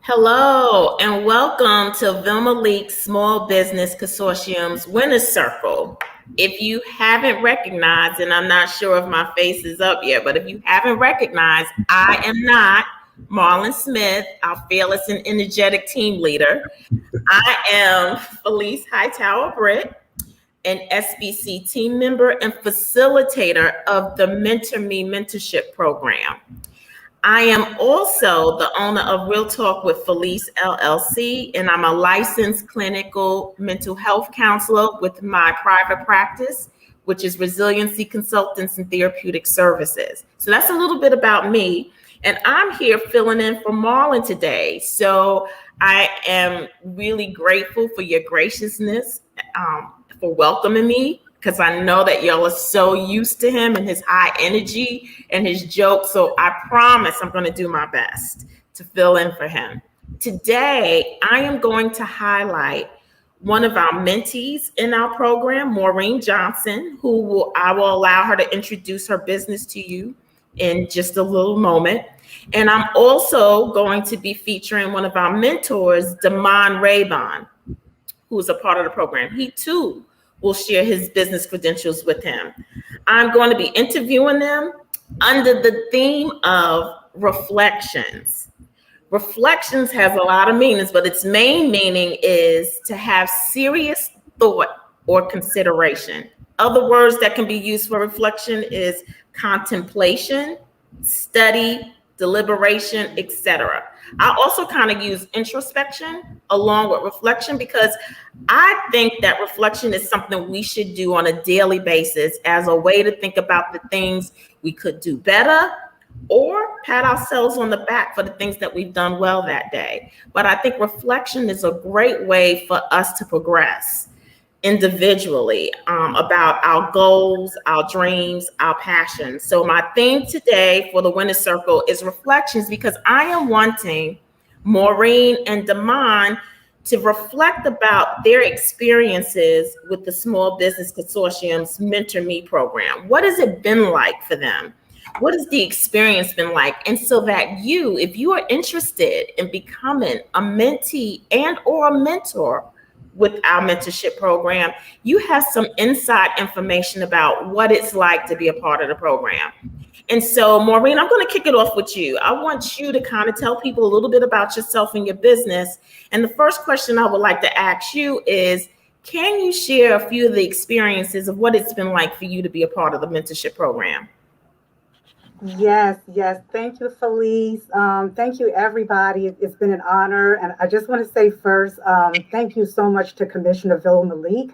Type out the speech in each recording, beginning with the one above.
Hello and welcome to Vilma Leake's Small Business Consortium's Winner's Circle. If you haven't recognized, and I'm not sure if my face is up yet, but if you haven't recognized, I am not Marlon Smith, our fearless and energetic team leader. I am Felice Hightower Britt, an SBC team member and facilitator of the Mentor Me mentorship program. I am also the owner of Real Talk with Felice LLC, and I'm a licensed clinical mental health counselor with my private practice, which is Resiliency Consultants and Therapeutic Services. So that's a little bit about me. And I'm here filling in for Marlon today. So I am really grateful for your graciousness, for welcoming me, because I know that y'all are so used to him and his high energy and his jokes. So I promise I'm going to do my best to fill in for him. Today, I am going to highlight one of our mentees in our program, Maureen Johnson, I will allow her to introduce her business to you in just a little moment. And I'm also going to be featuring one of our mentors, Damon Raybon, who is a part of the program. He too will share his business credentials with him. I'm going to be interviewing them under the theme of reflections. Reflections has a lot of meanings, but its main meaning is to have serious thought or consideration. Other words that can be used for reflection is contemplation, study, deliberation, etc. I also kind of use introspection along with reflection because I think that reflection is something we should do on a daily basis as a way to think about the things we could do better or pat ourselves on the back for the things that we've done well that day. But I think reflection is a great way for us to progress individually about our goals, our dreams, our passions. So my theme today for the Winner's Circle is reflections because I am wanting Maureen and Damon to reflect about their experiences with the Small Business Consortium's Mentor Me program. What has it been like for them? What has the experience been like? And so that you, if you are interested in becoming a mentee and or a mentor with our mentorship program, you have some inside information about what it's like to be a part of the program. And so, Maureen, I'm going to kick it off with you. I want you to kind of tell people a little bit about yourself and your business. And the first question I would like to ask you is, can you share a few of the experiences of what it's been like for you to be a part of the mentorship program? Yes. Thank you, Felice. Thank you, everybody. It's been an honor. And I just want to say first, thank you so much to Commissioner Vilma Leake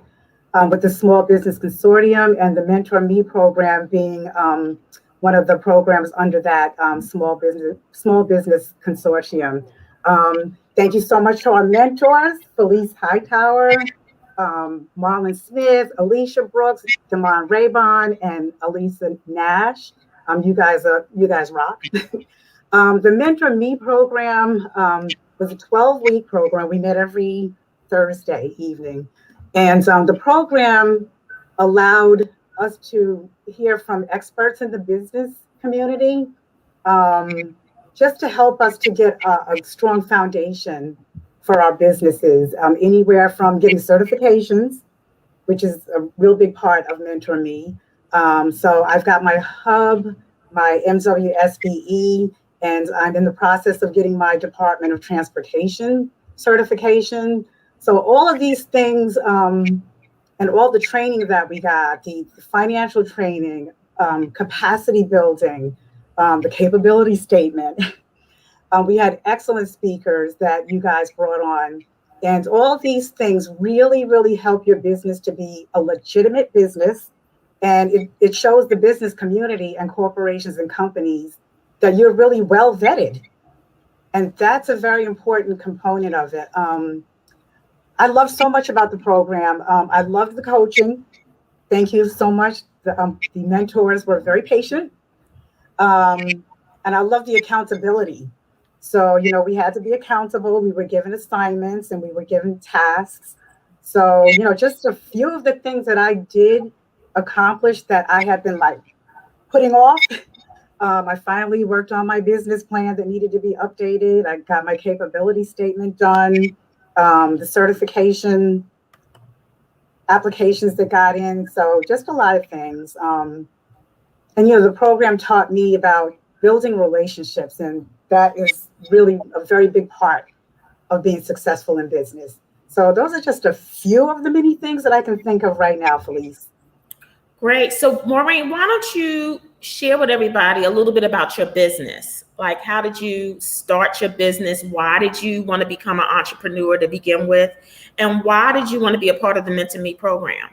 with the Small Business Consortium and the Mentor Me program being one of the programs under that Small Business Consortium. Thank you so much to our mentors, Felice Hightower, Marlon Smith, Alicia Brooks, Damon Raybon, and Elisa Nash. You guys rock. The Mentor Me program was a 12-week program. We met every Thursday evening. And the program allowed us to hear from experts in the business community just to help us to get a strong foundation for our businesses, anywhere from getting certifications, which is a real big part of Mentor Me. So I've got my hub, my MWSBE, and I'm in the process of getting my Department of Transportation certification. So all of these things and all the training that we got, the financial training, capacity building, the capability statement. We had excellent speakers that you guys brought on. And all of these things really, really help your business to be a legitimate business. And it shows the business community and corporations and companies that you're really well vetted. And that's a very important component of it. I love so much about the program. I love the coaching. Thank you so much. The mentors were very patient. And I love the accountability. So, we had to be accountable. We were given assignments and we were given tasks. So, just a few of the things that I did accomplish that I had been putting off I finally worked on my business plan that needed to be updated. I got my capability statement done, the certification applications that got in. So just a lot of things. And, the program taught me about building relationships, and that is really a very big part of being successful in business. So those are just a few of the many things that I can think of right now, Felice. Great. So Maureen, why don't you share with everybody a little bit about your business? Like, how did you start your business? Why did you want to become an entrepreneur to begin with? And why did you want to be a part of the Mentor Me program?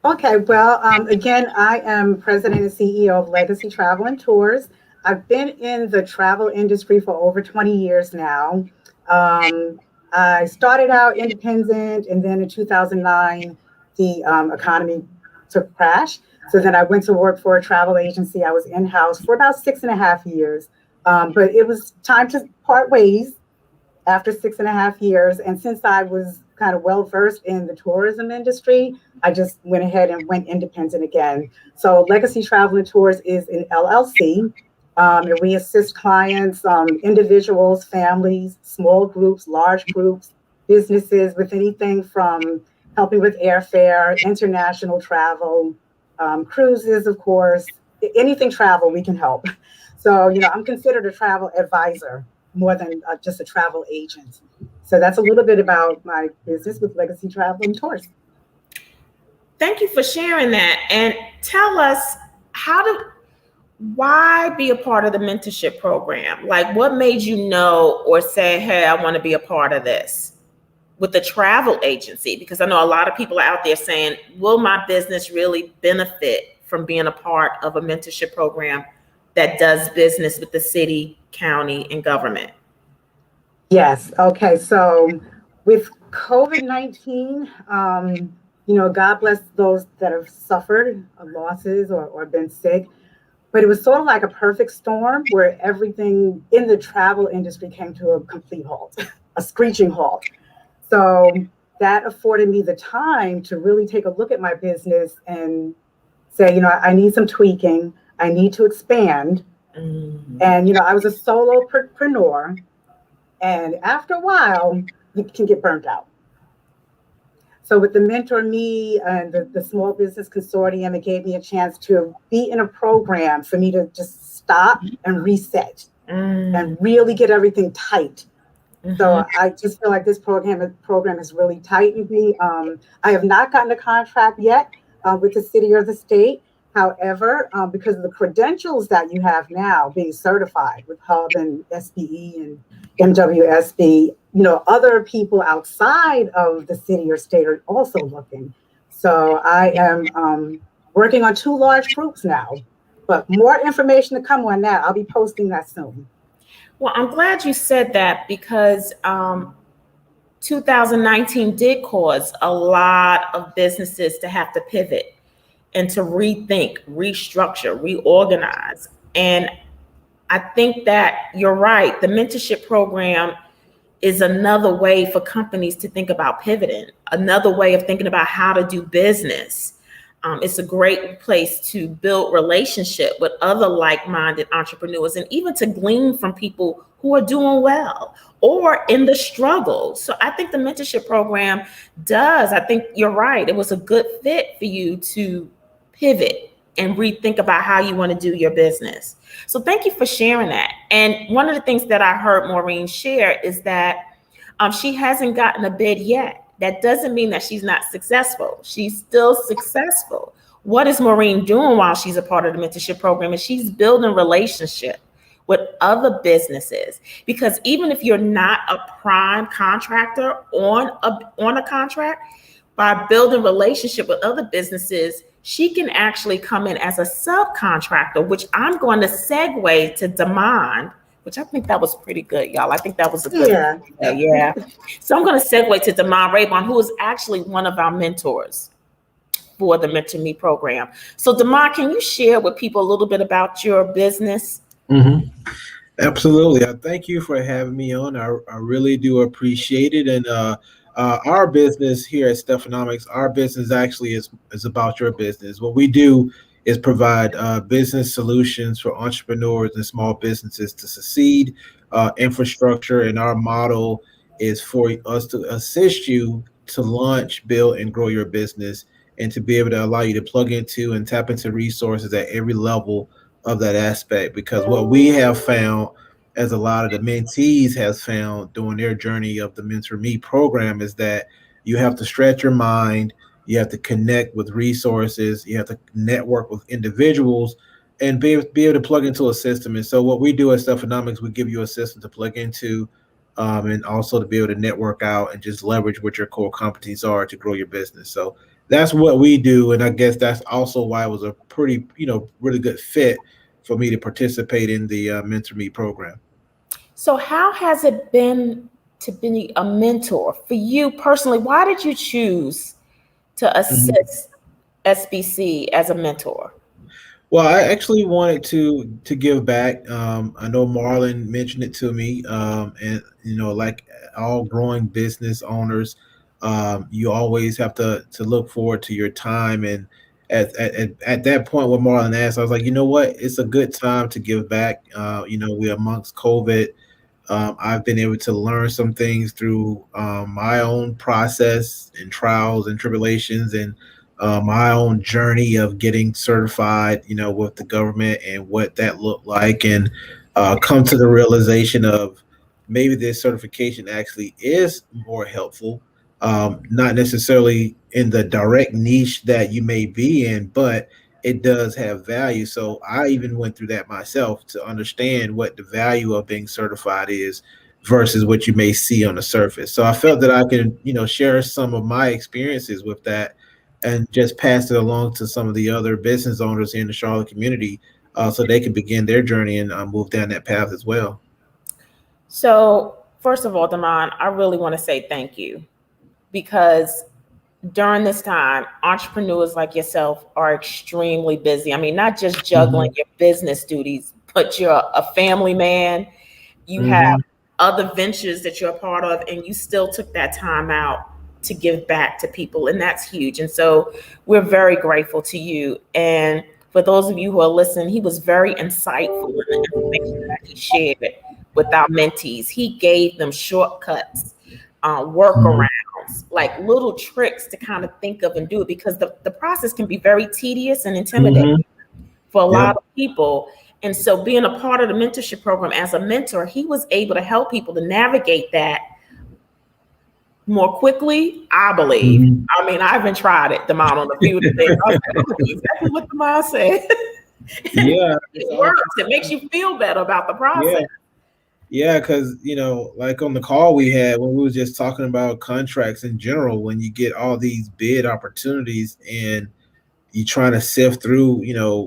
Okay, well, again, I am president and CEO of Legacy Travel and Tours. I've been in the travel industry for over 20 years now. I started out independent, and then in 2009, the economy took a crash. So then I went to work for a travel agency. I was in-house for about 6.5 years, but it was time to part ways after 6.5 years. And since I was kind of well-versed in the tourism industry, I just went ahead and went independent again. So Legacy Travel and Tours is an LLC, and we assist clients, individuals, families, small groups, large groups, businesses with anything from helping with airfare, international travel, cruises, of course, anything travel, we can help. So, I'm considered a travel advisor more than just a travel agent. So that's a little bit about my business with Legacy Travel and Tours. Thank you for sharing that. And tell us, why be a part of the mentorship program? Like, what made you know or say, hey, I want to be a part of this with the travel agency? Because I know a lot of people are out there saying, will my business really benefit from being a part of a mentorship program that does business with the city, county, and government? Yes. Okay. So with COVID-19, God bless those that have suffered losses or been sick. But it was sort of like a perfect storm where everything in the travel industry came to a complete halt, a screeching halt. So that afforded me the time to really take a look at my business and say, I need some tweaking. I need to expand. Mm-hmm. And, I was a solopreneur. And after a while, you can get burnt out. So with the Mentor Me and the Small Business Consortium, it gave me a chance to be in a program for me to just stop and reset and really get everything tight. Mm-hmm. So I just feel like this program has really tightened me. I have not gotten a contract yet with the city or the state. However, because of the credentials that you have now being certified with HUB and SBE and MWSB, other people outside of the city or state are also looking. So I am working on 2 large groups now, but more information to come on that. I'll be posting that soon. Well, I'm glad you said that because 2019 did cause a lot of businesses to have to pivot and to rethink, restructure, reorganize. And I think that you're right. The mentorship program is another way for companies to think about pivoting, another way of thinking about how to do business. It's a great place to build relationship with other like-minded entrepreneurs and even to glean from people who are doing well or in the struggle. So I think the mentorship program I think you're right. It was a good fit for you to pivot and rethink about how you want to do your business. So thank you for sharing that. And one of the things that I heard Maureen share is that she hasn't gotten a bid yet. That doesn't mean that she's not successful. She's still successful. What is Maureen doing while she's a part of the mentorship program? And she's building relationship with other businesses. Because even if you're not a prime contractor on a contract, by building relationship with other businesses, she can actually come in as a subcontractor, which I'm going to segue to Demand, which I think that was pretty good, y'all. I think that was a good yeah. So I'm going to segue to Demand Raybon, who is actually one of our mentors for the Mentor Me program. So Demand, can you share with people a little bit about your business? Mm-hmm. Absolutely. Thank you for having me on. I really do appreciate it. And our business here at Stephanomics, our business actually is about your business. What we do is provide business solutions for entrepreneurs and small businesses to succeed, infrastructure, and our model is for us to assist you to launch, build, and grow your business, and to be able to allow you to plug into and tap into resources at every level of that aspect. Because what we have found, as a lot of the mentees has found during their journey of the Mentor Me program, is that you have to stretch your mind, you have to connect with resources, you have to network with individuals, and be able to plug into a system. And so what we do at Stephanomics, we give you a system to plug into, and also to be able to network out and just leverage what your core competencies are to grow your business. So that's what we do. And I guess that's also why it was a pretty, really good fit for me to participate in the Mentor Me program. So how has it been to be a mentor for you personally? Why did you choose to assist SBC as a mentor? Well, I actually wanted to give back. I know Marlon mentioned it to me, and like all growing business owners, you always have to look forward to your time. And at that point, when Marlon asked, I was like, you know what, it's a good time to give back. We amongst COVID. I've been able to learn some things through my own process and trials and tribulations, and my own journey of getting certified, with the government and what that looked like, and come to the realization of maybe this certification actually is more helpful, not necessarily in the direct niche that you may be in, but it does have value. So I even went through that myself to understand what the value of being certified is versus what you may see on the surface. So I felt that I could, share some of my experiences with that and just pass it along to some of the other business owners in the Charlotte community, so they can begin their journey and move down that path as well. So first of all, Damon, I really want to say thank you, because during this time, entrepreneurs like yourself are extremely busy. I mean, not just juggling your business duties, but you're a family man. You have other ventures that you're a part of, and you still took that time out to give back to people. And that's huge. And so we're very grateful to you. And for those of you who are listening, he was very insightful in the information that he shared with our mentees. He gave them shortcuts, workarounds, like little tricks to kind of think of and do it, because the process can be very tedious and intimidating for a lot of people. And so being a part of the mentorship program as a mentor, he was able to help people to navigate that more quickly, I believe. I mean, I haven't tried it, Damon, on a few of the things. I was like, exactly what Damon said. Yeah. It works. It makes you feel better about the process. Yeah, because like on the call we had when we were just talking about contracts in general, when you get all these bid opportunities and you're trying to sift through,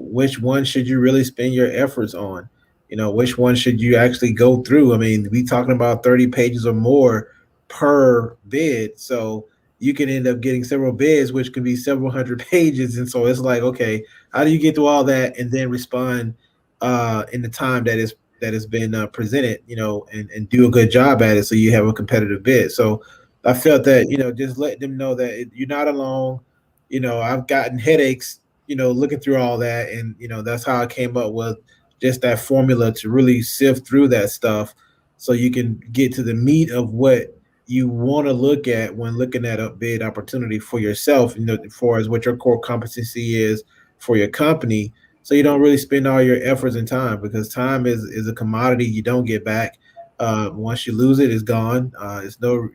which one should you really spend your efforts on? Which one should you actually go through? I mean, we talking about 30 pages or more per bid, so you can end up getting several bids, which can be several hundred pages. And so it's like, okay, how do you get through all that and then respond in the time that has been presented, and do a good job at it so you have a competitive bid? So I felt that, just let them know that you're not alone. I've gotten headaches, looking through all that. And, that's how I came up with just that formula to really sift through that stuff so you can get to the meat of what you want to look at when looking at a bid opportunity for yourself, as far as what your core competency is for your company. So you don't really spend all your efforts and time, because time is a commodity you don't get back. Once you lose it, it's gone. It's no,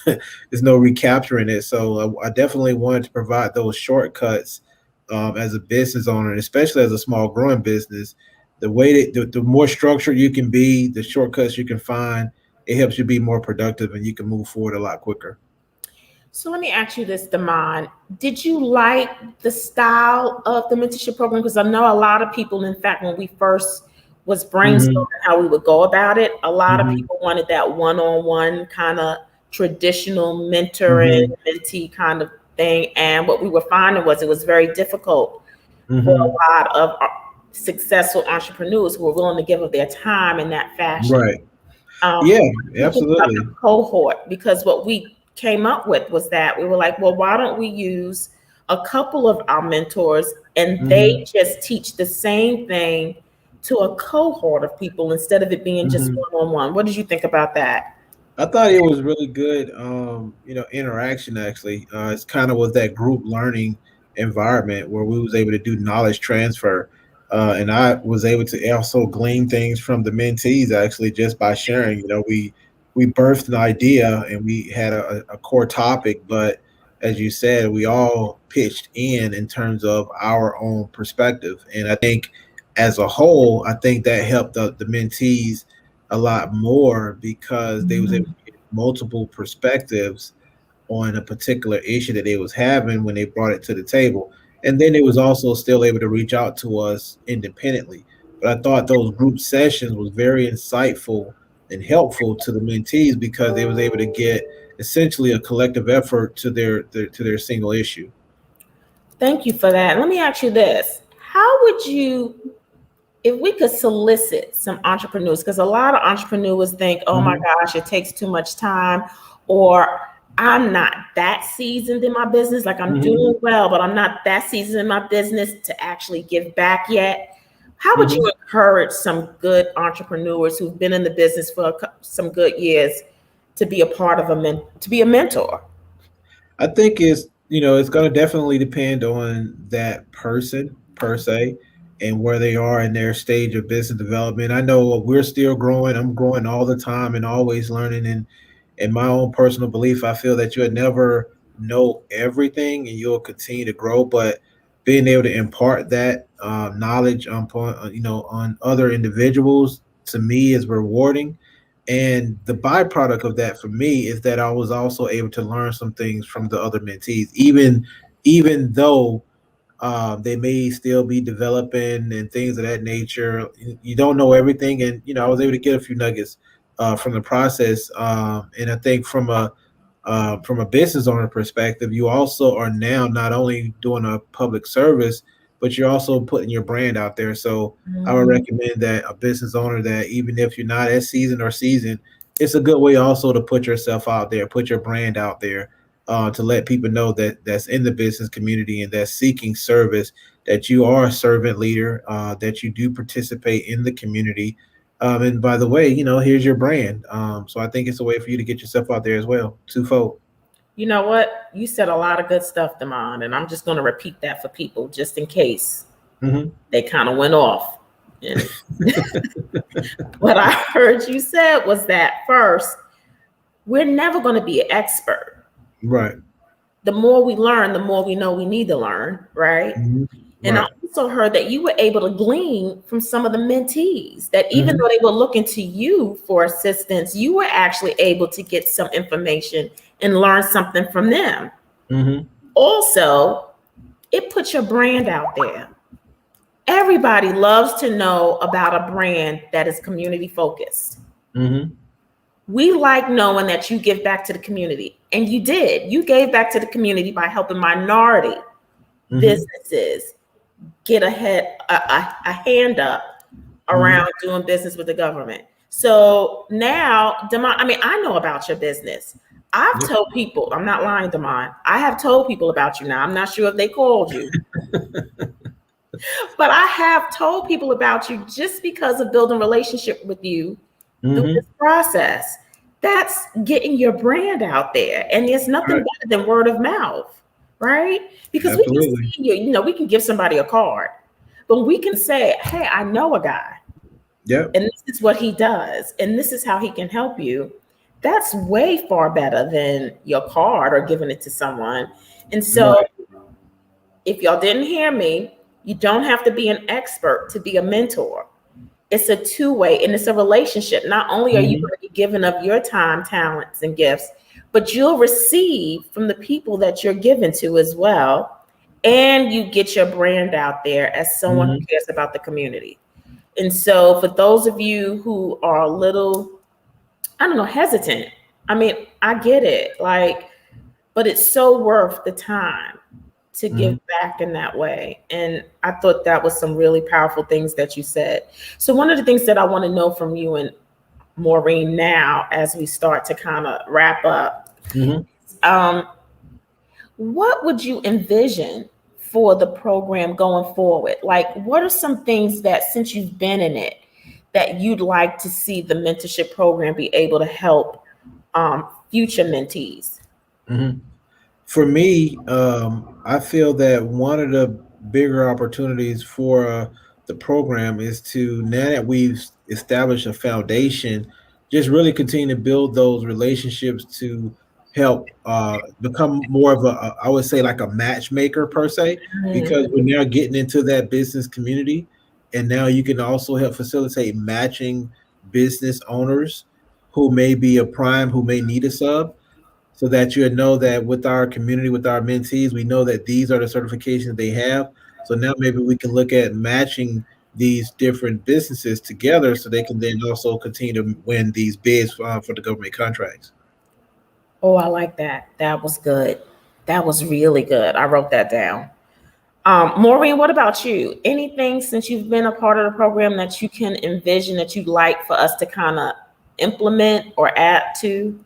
there's no recapturing it. So I definitely wanted to provide those shortcuts as a business owner, and especially as a small growing business. The way that the more structured you can be, the shortcuts you can find, it helps you be more productive and you can move forward a lot quicker. So let me ask you this, Damon. Did you like the style of the mentorship program? Because I know a lot of people, in fact, when we first was brainstorming how we would go about it, a lot of people wanted that one-on-one kind of traditional mentoring, mentee kind of thing. And what we were finding was it was very difficult for a lot of successful entrepreneurs who were willing to give up their time in that fashion. Right. Absolutely. Cohort, because what we came up with was that we were like, well, why don't we use a couple of our mentors and they just teach the same thing to a cohort of people instead of it being just one-on-one. What did you think about that? I thought it was really good, interaction actually. It's kind of was that group learning environment where we was able to do knowledge transfer. And I was able to also glean things from the mentees actually just by sharing. We birthed an idea and we had a core topic, but as you said, we all pitched in terms of our own perspective. And I think as a whole, I think that helped the mentees a lot more because they was able to get multiple perspectives on a particular issue that they was having when they brought it to the table. And then they was also still able to reach out to us independently. But I thought those group sessions was very insightful and helpful to the mentees because they was able to get essentially a collective effort to their single issue. Thank you for that. Let me ask you this. How would you, if we could solicit some entrepreneurs, because a lot of entrepreneurs think, oh my gosh, it takes too much time, or I'm not that seasoned in my business. Like I'm doing well, but I'm not that seasoned in my business to actually give back yet. How would you encourage some good entrepreneurs who've been in the business for some good years to be a part of to be a mentor? I think it's going to definitely depend on that person per se and where they are in their stage of business development. I know we're still growing. I'm growing all the time and always learning. And in my own personal belief, I feel that you'll never know everything and you'll continue to grow. But being able to impart that knowledge on other individuals to me is rewarding. And the byproduct of that for me is that I was also able to learn some things from the other mentees, even though they may still be developing and things of that nature. You don't know everything, and I was able to get a few nuggets from the process. And I think from a business owner perspective, you also are now not only doing a public service, but you're also putting your brand out there. So I would recommend that a business owner that even if you're not as seasoned, it's a good way also to put yourself out there, put your brand out there, to let people know that's in the business community and that's seeking service, that you are a servant leader, that you do participate in the community. And by the way, here's your brand. So I think it's a way for you to get yourself out there as well, twofold. You know what? You said a lot of good stuff, Damon, and I'm just going to repeat that for people just in case they kind of went off. And what I heard you said was that first, we're never going to be an expert. Right. The more we learn, the more we know we need to learn, right? And I also heard that you were able to glean from some of the mentees, that even though they were looking to you for assistance, you were actually able to get some information and learn something from them. Also, it puts your brand out there. Everybody loves to know about a brand that is community focused. We like knowing that you give back to the community, and you did. You gave back to the community by helping minority businesses get a hand up around doing business with the government. So now, Damon, I know about your business. I've told people, I'm not lying, Damon, I have told people about you now. I'm not sure if they called you. But I have told people about you just because of building a relationship with you through this process. That's getting your brand out there. And there's nothing better than word of mouth, right? Because we can see you, we can give somebody a card, but we can say, hey, I know a guy. And this is what he does. And this is how he can help you. That's way far better than your card or giving it to someone. And so if y'all didn't hear me, you don't have to be an expert to be a mentor. It's a two-way, and it's a relationship. Not only are you going to be giving up your time, talents, and gifts, but you'll receive from the people that you're given to as well. And you get your brand out there as someone who cares about the community. And so for those of you who are a little, hesitant, I get it, but it's so worth the time to give back in that way. And I thought that was some really powerful things that you said. So one of the things that I want to know from you and Maureen now, as we start to kind of wrap up, what would you envision for the program going forward? Like, what are some things that, since you've been in it, that you'd like to see the mentorship program be able to help future mentees? Mhm. For me, I feel that one of the bigger opportunities for the program is to, now that we've established a foundation, just really continue to build those relationships to help become more of I would say like a matchmaker per se, because we're now getting into that business community, and now you can also help facilitate matching business owners who may be a prime, who may need a sub, so that you know that with our community, with our mentees, we know that these are the certifications they have. So now maybe we can look at matching these different businesses together so they can then also continue to win these bids for the government contracts. Oh, I like that. That was good. That was really good. I wrote that down. Maureen, what about you? Anything since you've been a part of the program that you can envision that you'd like for us to kind of implement or add to?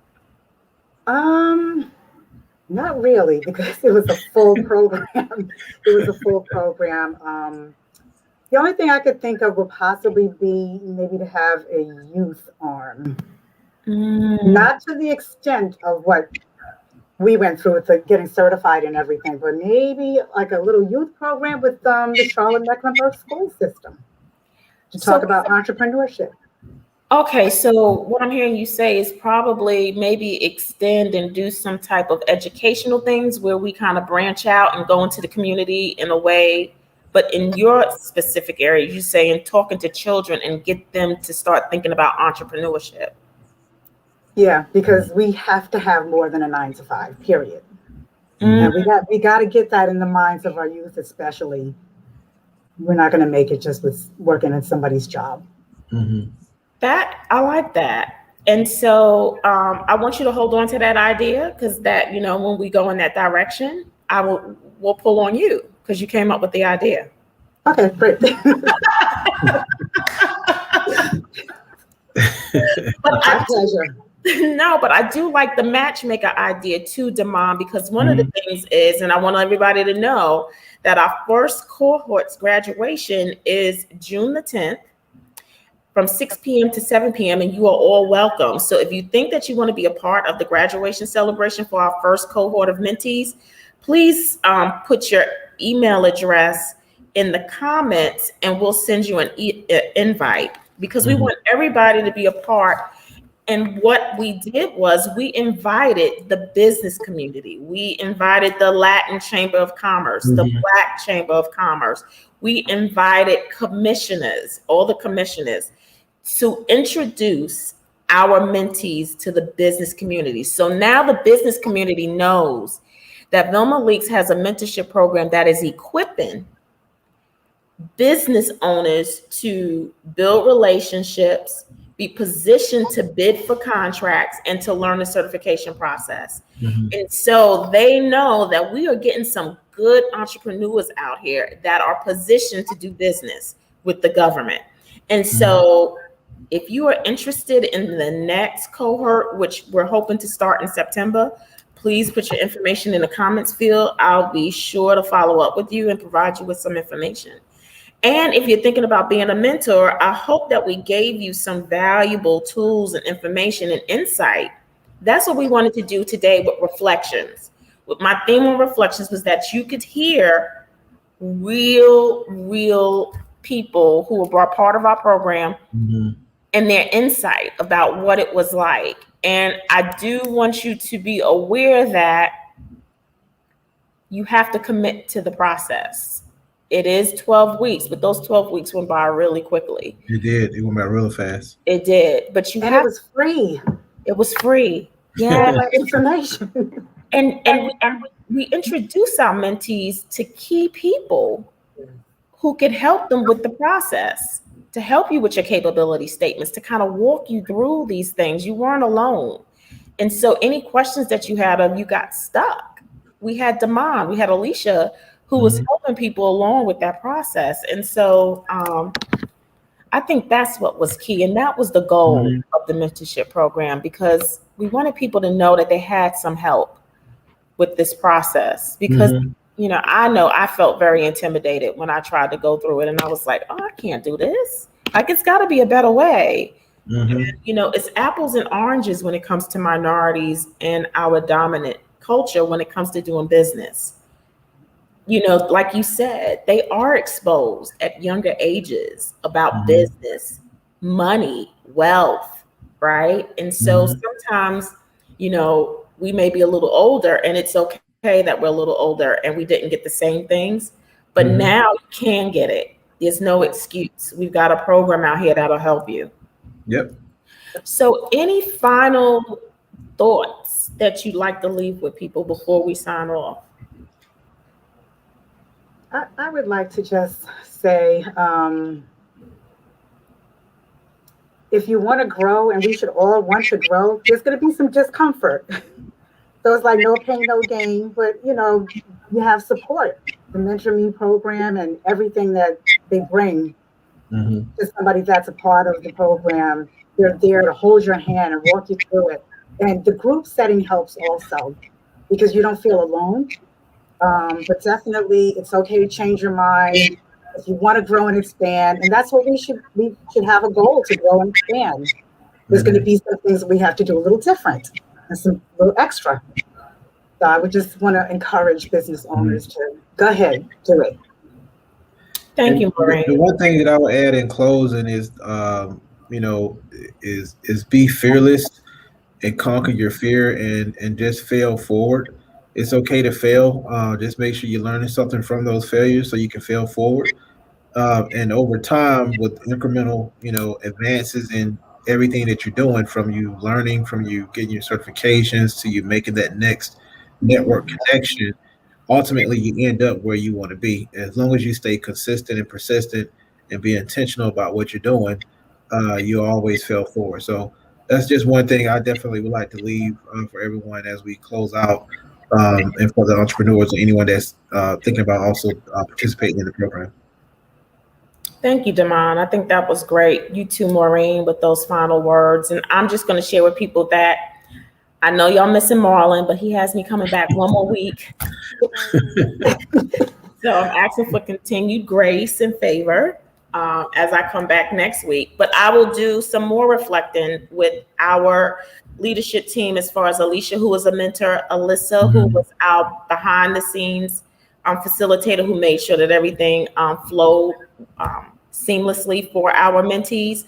Not really, because it was a full program. It was a full program. The only thing I could think of would possibly be maybe to have a youth arm. Not to the extent of what we went through with getting certified and everything, but maybe like a little youth program with the Charlotte Mecklenburg school system to talk about entrepreneurship. Okay, so what I'm hearing you say is probably maybe extend and do some type of educational things where we kind of branch out and go into the community in a way. But in your specific area, you're saying talking to children and get them to start thinking about entrepreneurship. Yeah, because we have to have more than a 9 to 5, period. And we got to get that in the minds of our youth, especially. We're not going to make it just with working at somebody's job. That, I like that. And so I want you to hold on to that idea, because that, when we go in that direction, we'll pull on you because you came up with the idea. Okay, great. My pleasure. No, but I do like the matchmaker idea too, Damon, because one of the things is, and I want everybody to know that our first cohort's graduation is June the 10th from 6 p.m. to 7 p.m. and you are all welcome. So if you think that you want to be a part of the graduation celebration for our first cohort of mentees, please put your email address in the comments and we'll send you an invite, because we want everybody to be a part. And what we did was we invited the business community. We invited the Latin Chamber of Commerce, the Black Chamber of Commerce. We invited commissioners, all the commissioners, to introduce our mentees to the business community. So now the business community knows that Vilma Leaks has a mentorship program that is equipping business owners to build relationships, be positioned to bid for contracts, and to learn the certification process. And so they know that we are getting some good entrepreneurs out here that are positioned to do business with the government. And so if you are interested in the next cohort, which we're hoping to start in September, please put your information in the comments field. I'll be sure to follow up with you and provide you with some information. And if you're thinking about being a mentor, I hope that we gave you some valuable tools and information and insight. That's what we wanted to do today with Reflections. My theme on Reflections was that you could hear real people who were part of our program and their insight about what it was like. And I do want you to be aware that you have to commit to the process. It is 12 weeks, but those 12 weeks went by really quickly. It did. It went by really fast. It did. But it was free. It was free. Yeah. Information. And we introduce our mentees to key people who could help them with the process, to help you with your capability statements, to kind of walk you through these things. You weren't alone. And so any questions that you had or you got stuck, we had Damon, we had Alicia, who was helping people along with that process. And so I think that's what was key. And that was the goal of the mentorship program, because we wanted people to know that they had some help with this process. Because, I know I felt very intimidated when I tried to go through it, and I was like, oh, I can't do this. Like, it's got to be a better way. Mhm. It's apples and oranges when it comes to minorities and our dominant culture when it comes to doing business. Like you said, they are exposed at younger ages about Mhm. business, money, wealth, right? And so Mhm. sometimes, we may be a little older, and it's okay that we're a little older and we didn't get the same things, but Mhm. now you can get it. There's no excuse. We've got a program out here that'll help you. Yep. So, any final thoughts that you'd like to leave with people before we sign off? I would like to just say, if you want to grow, and we should all want to grow, there's going to be some discomfort. So it's like no pain, no gain, but you have support. The Mentor Me program and everything that they bring Mhm. to somebody that's a part of the program, they're there to hold your hand and walk you through it. And the group setting helps also because you don't feel alone. But definitely, it's okay to change your mind if you want to grow and expand. And that's what we should have a goal to grow and expand. There's going to Mhm. be some things that we have to do a little different and some little extra. So I would just want to encourage business owners to go ahead, do it. Thank And you, the Maureen. one thing that I will add in closing is, you know, is be fearless and conquer your fear and just fail forward. It's okay to fail. Just make sure you're learning something from those failures so you can fail forward. And over time, with incremental, advances in everything that you're doing, from you learning, from you getting your certifications to you making that next network connection, ultimately you end up where you want to be. As long as you stay consistent and persistent and be intentional about what you're doing, you always fail forward. So that's just one thing I definitely would like to leave for everyone as we close out, and for the entrepreneurs or anyone that's thinking about also participating in the program. Thank you, Damon. I think that was great. You too, Maureen, with those final words. And I'm just going to share with people that I know y'all missing Marlon, but he has me coming back one more week. So I'm asking for continued grace and favor as I come back next week. But I will do some more reflecting with our leadership team, as far as Alicia, who was a mentor, Alyssa, who Mhm. was our behind the scenes facilitator, who made sure that everything flowed seamlessly for our mentees.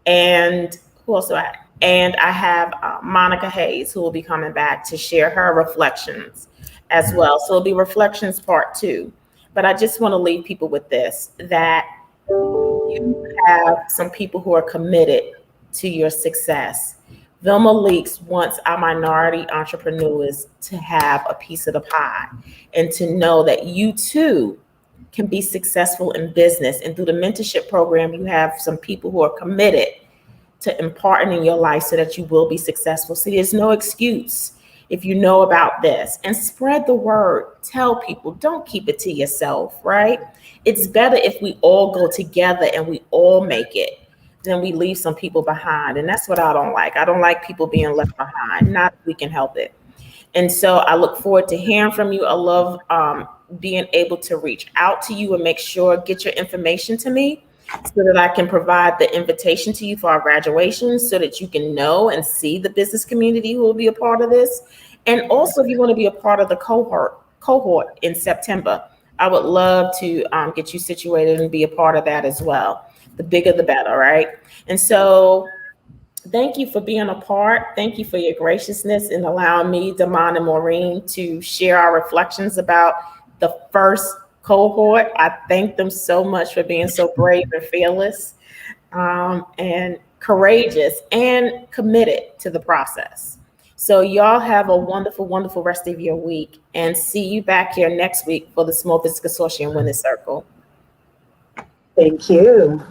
And who else do I have? And I have Monica Hayes, who will be coming back to share her reflections as well. So it'll be reflections part 2. But I just want to leave people with this, that you have some people who are committed to your success. Vilma Leaks wants our minority entrepreneurs to have a piece of the pie and to know that you too can be successful in business. And through the mentorship program, you have some people who are committed to imparting in your life so that you will be successful. See, there's no excuse if you know about this, and spread the word. Tell people, don't keep it to yourself, right? It's better if we all go together and we all make it than we leave some people behind. And that's what I don't like. I don't like people being left behind, not if we can help it. And so I look forward to hearing from you. I love being able to reach out to you and make sure, get your information to me so that I can provide the invitation to you for our graduation, so that you can know and see the business community who will be a part of this. And also, if you want to be a part of the cohort in September, I would love to get you situated and be a part of that as well. The bigger, the better, right? And so thank you for being a part. Thank you for your graciousness in allowing me, Damon, and Maureen to share our reflections about the first cohort. I thank them so much for being so brave and fearless, and courageous and committed to the process. So y'all have a wonderful, wonderful rest of your week, and see you back here next week for the Small Business Consortium Winners Circle. Thank you.